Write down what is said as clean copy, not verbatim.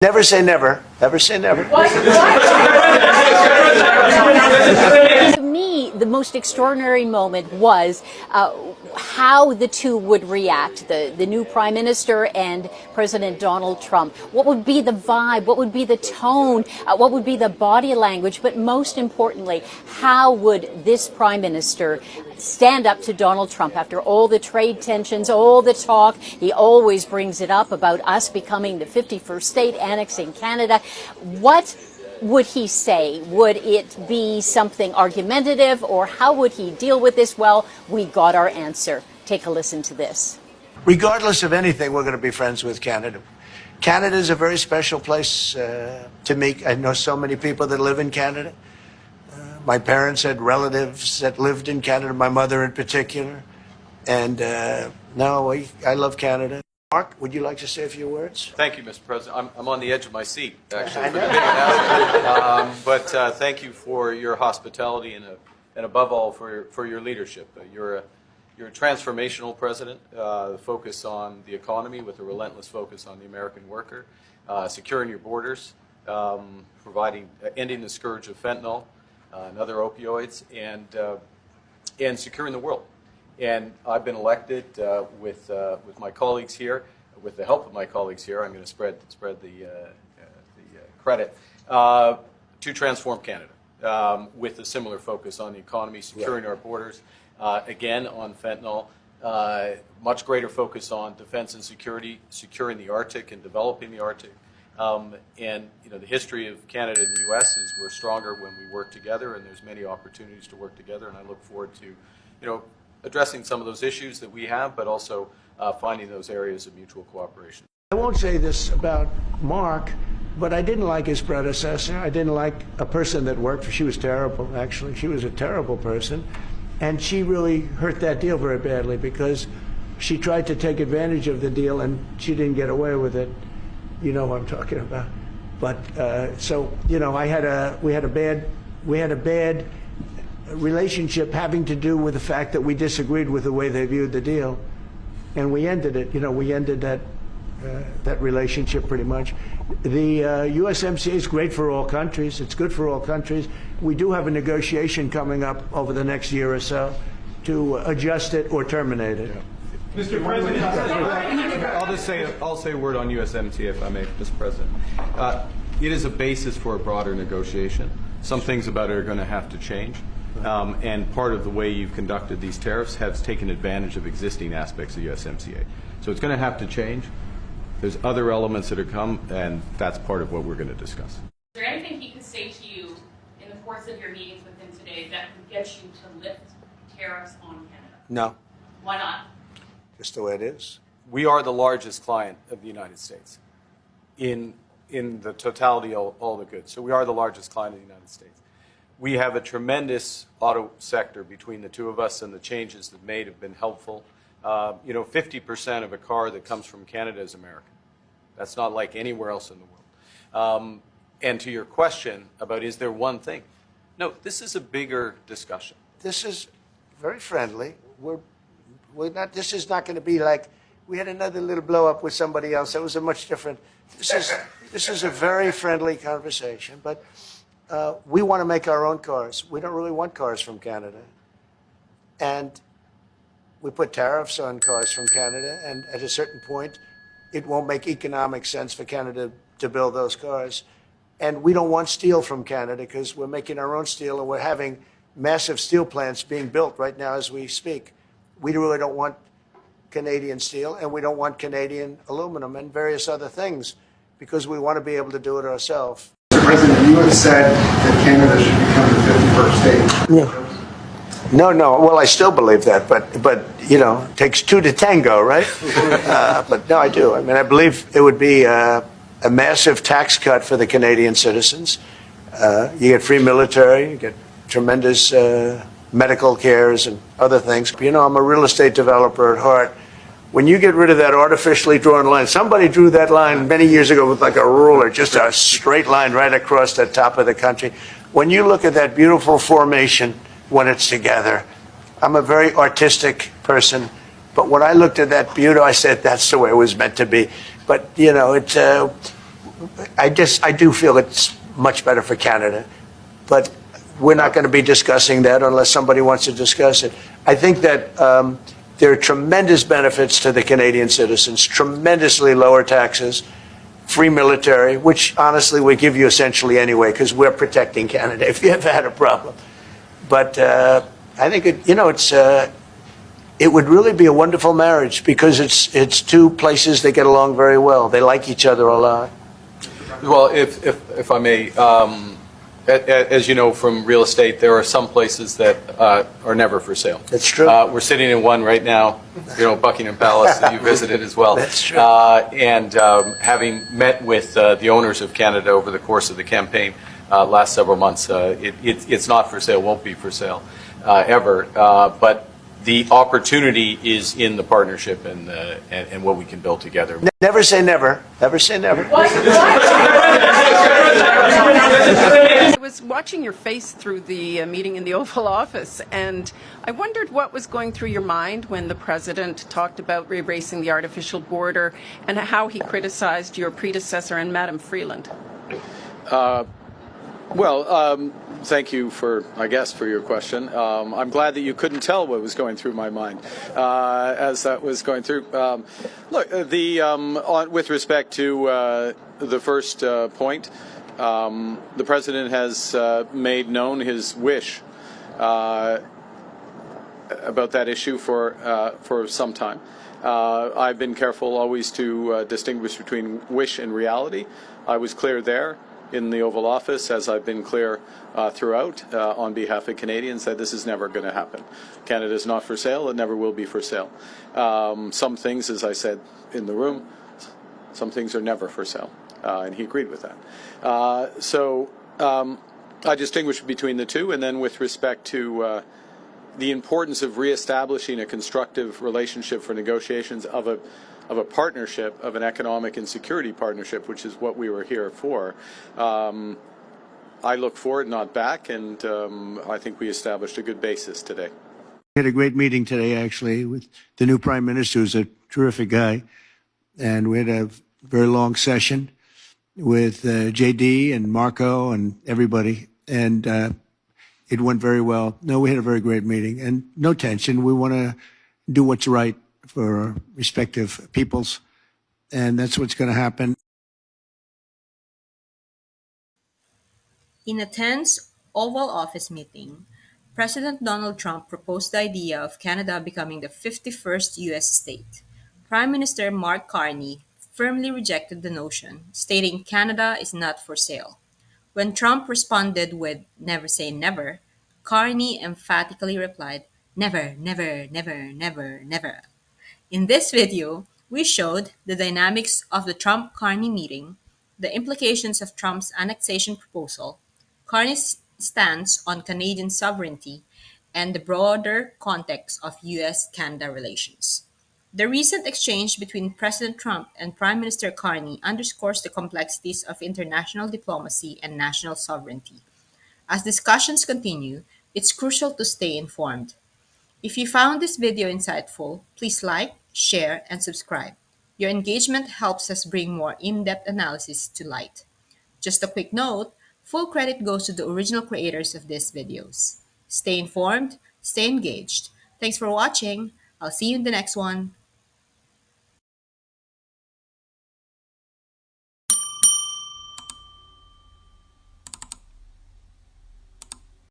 Never say never. Never say never. To me, the most extraordinary moment was how the two would react, the new Prime Minister and President Donald Trump. What would be the vibe? What would be the tone? What would be the body language? But most importantly, how would this Prime Minister stand up to Donald Trump after all the trade tensions, all the talk? He always brings it up about us becoming the 51st state, annexing Canada. What would he say? Would it be something argumentative, or how would he deal with this? Well, we got our answer. Take a listen to this. Regardless of anything, we're going to be friends with Canada. Canada is a very special place to me. I know so many people that live in Canada. My parents had relatives that lived in Canada, my mother in particular. And no, I love Canada. Mark, would you like to say a few words? Thank you, Mr. President. I'm on the edge of my seat, actually, for the big announcement. But thank you for your hospitality and above all, for your leadership. You're a transformational president, focus on the economy with a relentless focus on the American worker, securing your borders, ending the scourge of fentanyl and other opioids, and securing the world. And I've been elected with my colleagues here, with the help of my colleagues here. I'm going to spread the credit to transform Canada with a similar focus on the economy, securing our borders, again on fentanyl, much greater focus on defense and security, securing the Arctic and developing the Arctic. And the history of Canada and the U.S. is we're stronger when we work together, and there's many opportunities to work together. And I look forward to addressing some of those issues that we have, but also finding those areas of mutual cooperation. I won't say this about Mark, but I didn't like his predecessor. I didn't like a person that worked for. She was terrible, actually. She was a terrible person. And she really hurt that deal very badly because she tried to take advantage of the deal and she didn't get away with it. You know what I'm talking about. But so, we had a bad relationship having to do with the fact that we disagreed with the way they viewed the deal, and we ended it. We ended that relationship pretty much. The USMCA is great for all countries. It's good for all countries. We do have a negotiation coming up over the next year or so to adjust it or terminate it. Mr. President, I'll say a word on USMCA if I may, Mr. President. It is a basis for a broader negotiation. Some things about it are going to have to change. And part of the way you've conducted these tariffs has taken advantage of existing aspects of USMCA. So it's going to have to change. There's other elements that are come, and that's part of what we're going to discuss. Is there anything he could say to you in the course of your meetings with him today that would get you to lift tariffs on Canada? No. Why not? Just the way it is. We are the largest client of the United States in the totality of all the goods. So we are the largest client of the United States. We have a tremendous auto sector between the two of us, and the changes that made have been helpful. 50% of a car that comes from Canada is American. That's not like anywhere else in the world. And to your question about is there one thing? No, this is a bigger discussion. This is very friendly. We're not. This is not going to be like we had another little blow up with somebody else. That was a much different. This is a very friendly conversation, but. We want to make our own cars. We don't really want cars from Canada. And we put tariffs on cars from Canada, and at a certain point, it won't make economic sense for Canada to build those cars. And we don't want steel from Canada because we're making our own steel, and we're having massive steel plants being built right now as we speak. We really don't want Canadian steel, and we don't want Canadian aluminum and various other things because we want to be able to do it ourselves. Mr. President, you have said that Canada should become the 51st state. No. Well, I still believe that, but it takes two to tango, right? But no, I do. I mean, I believe it would be a massive tax cut for the Canadian citizens. You get free military, you get tremendous medical cares and other things. I'm a real estate developer at heart. When you get rid of that artificially drawn line, somebody drew that line many years ago with like a ruler, just a straight line right across the top of the country. When you look at that beautiful formation when it's together, I'm a very artistic person, but when I looked at that beauty, I said that's the way it was meant to be. But I do feel it's much better for Canada, but we're not going to be discussing that unless somebody wants to discuss it. I think that there are tremendous benefits to the Canadian citizens, tremendously lower taxes, free military, which honestly we give you essentially anyway because we're protecting Canada if you ever had a problem. But I think it would really be a wonderful marriage because it's two places that get along very well. They like each other a lot. Well, if I may, as you know from real estate, there are some places that are never for sale. That's true. We're sitting in one right now, Buckingham Palace that you visited as well. That's true. And having met with the owners of Canada over the course of the campaign last several months, it's not for sale, won't be for sale ever. But the opportunity is in the partnership and what we can build together. Never say never. Never say never. I was watching your face through the meeting in the Oval Office, and I wondered what was going through your mind when the President talked about erasing the artificial border and how he criticized your predecessor and Madam Freeland. Thank you for your question. I'm glad that you couldn't tell what was going through my mind as that was going through. With respect to the first point, the President has made known his wish about that issue for some time. I've been careful always to distinguish between wish and reality. I was clear there in the Oval Office, as I've been clear throughout on behalf of Canadians, that this is never going to happen. Canada is not for sale. It never will be for sale. Some things, as I said in the room, some things are never for sale. And he agreed with that. I distinguish between the two. And then with respect to the importance of reestablishing a constructive relationship for negotiations of a partnership, of an economic and security partnership, which is what we were here for. I look forward, not back, and I think we established a good basis today. We had a great meeting today, actually, with the new Prime Minister, who's a terrific guy. And we had a very long session with JD and Marco and everybody. And it went very well. No, we had a very great meeting. And no tension. We want to do what's right for our respective peoples. And that's what's going to happen. In a tense Oval Office meeting, President Donald Trump proposed the idea of Canada becoming the 51st U.S. state. Prime Minister Mark Carney firmly rejected the notion, stating Canada is not for sale. When Trump responded with "never say never," Carney emphatically replied, "Never, never, never, never, never." In this video, we showed the dynamics of the Trump-Carney meeting, the implications of Trump's annexation proposal, Carney's stance on Canadian sovereignty, and the broader context of U.S. Canada relations. The recent exchange between President Trump and Prime Minister Carney underscores the complexities of international diplomacy and national sovereignty. As discussions continue, it's crucial to stay informed. If you found this video insightful, please like, share, and subscribe. Your engagement helps us bring more in-depth analysis to light. Just a quick note, full credit goes to the original creators of these videos. Stay informed, stay engaged. Thanks for watching. I'll see you in the next one.